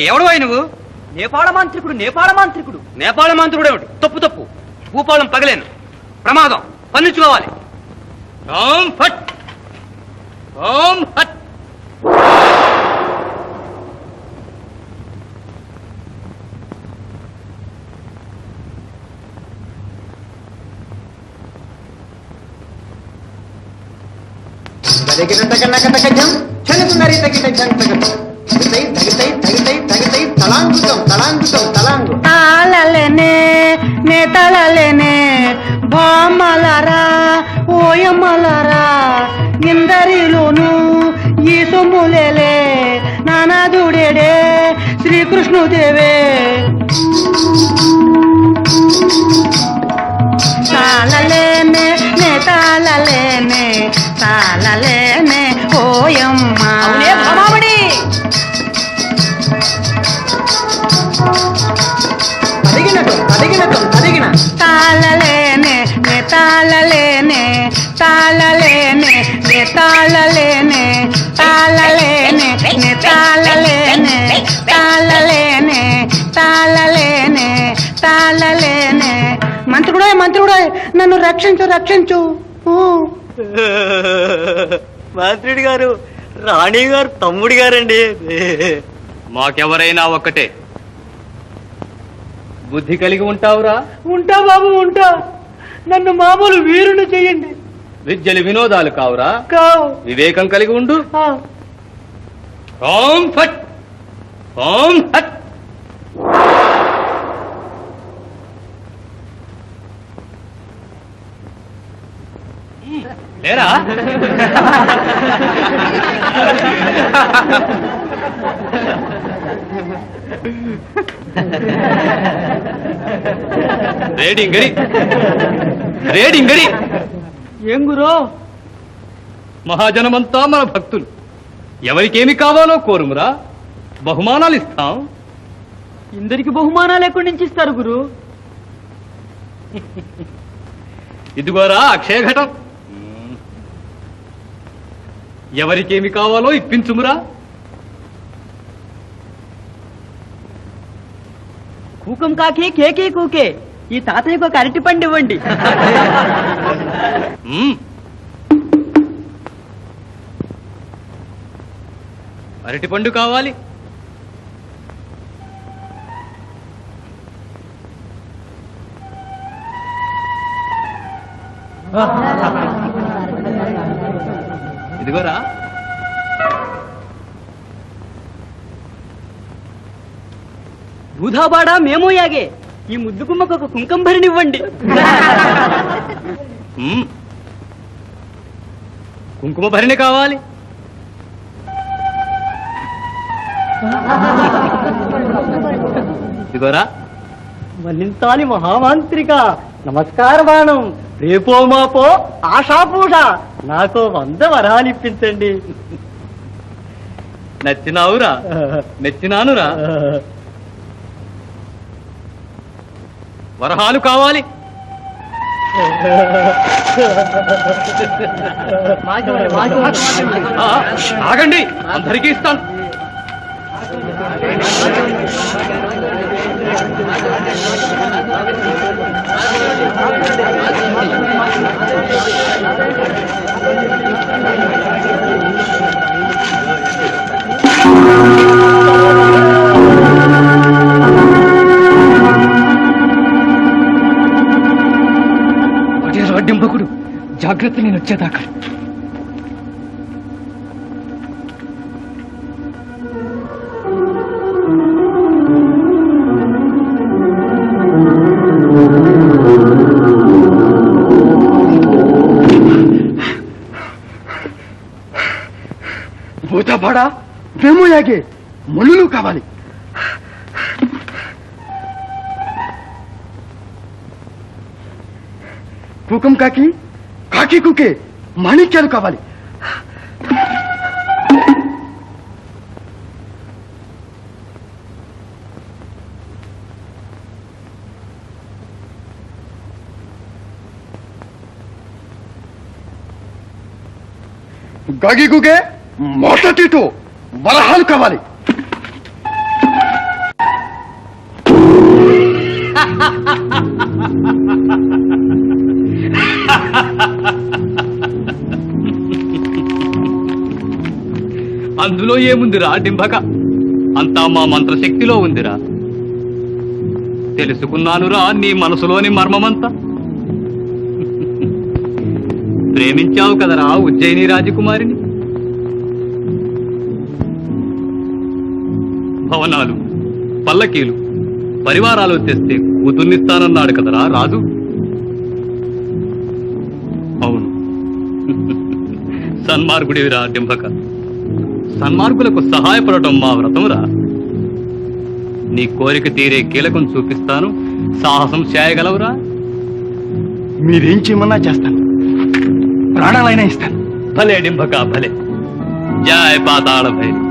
ఎవడు అయి నువ్వు? నేపాళ మాంత్రికుడు. నేపాళ మాంత్రికుడు ఏమిటి? తప్పు భూపాలం పగలేను, ప్రమాదం, పన్నించుకోవాలి. ఓం ఫట్ ఓం ఫట్. తాళలేనే నే తళలేనే బామలరా ఓయమ్మలరా ఇందరిలోను ఈ సొమ్ములేలే నానాదుడేడే శ్రీకృష్ణుదేవే. తాళలేనే నే తాళలేనే తాళలేనే ఓయమ్మ. తాళలేనే నే తాళలేనే తాళలేనే నే తాళలేనే తాళలేనే నే తాళలేనే తాళలేనే తాళలేనే తాళలేనే. మంత్రుడా నన్ను రక్షించు. మంత్రుడి గారు, రాణి గారు తమ్ముడి గారండి. మాకెవరైనా ఒక్కటే. బుద్ధి కలిగి ఉంటావురా? ఉంటా బాబు ఉంటా. నన్ను మామూలు వీరుని చెయ్యండి. విద్యలు వినోదాలు కావురా? కావు. వివేకం కలిగి ఉండు. ఓం ఫట్ ఓం హట్. లేరా? రేడింగడి ఏం గురో? మహాజనమంతా మన భక్తులు. ఎవరికేమి కావాలో కోరుమురా, బహుమానాలు ఇస్తాం. ఇందరికి బహుమానాలు ఎక్కడి నుంచి ఇస్తారు గురు? ఇదిగోరా అక్షయఘటం. ఎవరికేమి కావాలో ఇప్పించుమురా. కూకం కాకి కేకే కూకే. ఈ తాతయ్యకు ఒక అరటి పండు ఇవ్వండి. అరటి పండు కావాలి. ఇదిగోరా. బూధాబాడా మేము యాగే. ఈ ముద్దు కుమ్మకు ఒక కుంకం భరినివ్వండి. కుంకుమ భరిణి కావాలి. ఇదిగోరా. మల్లింతాలి మహామాంత్రిక నమస్కారమానం. రేపో మాపో ఆషాపూష నాకు 100 వరాలు ఇప్పించండి. నచ్చినావురా? మెచ్చినానురా. వరహాలు కావాలి. ఆగండి, అందరికీ ఇస్తాను. అడ్డింపకుడు, జాగ్రత్త, నేను వచ్చేదాకా. భూతపాడా మేము యాగే మనులు కావాలి. కూకం కాకి కాకి కుకే మాణిక్యాలు కావాలి. గాగి కుకే మొదటితో వరహాలు కావాలి. అందులో ఏముందిరా డింబక, అంతా మా మంత్రశక్తిలో ఉందిరా. తెలుసుకున్నానురా నీ మనసులోని మర్మమంతా. ప్రేమించావు కదరా ఉజ్జయిని రాజకుమారిని. భవనాలు, పల్లకీలు, పరివారాలు తెస్తే కూతుర్నిస్తానన్నాడు కదరా రాజు. అవును, సన్మార్గుడివిరా డింబక. సన్మార్గులకు సహాయపడటం మా వ్రతమురా. నీ కోరిక తీరే కీలకం చూపిస్తాను, సాహసం చేయగలవురా? మీరేం చేయమన్నా చేస్తాను, ప్రాణాలైనా ఇస్తాను. భలే డింబక భలే. జయ పాతాళ భైరవి.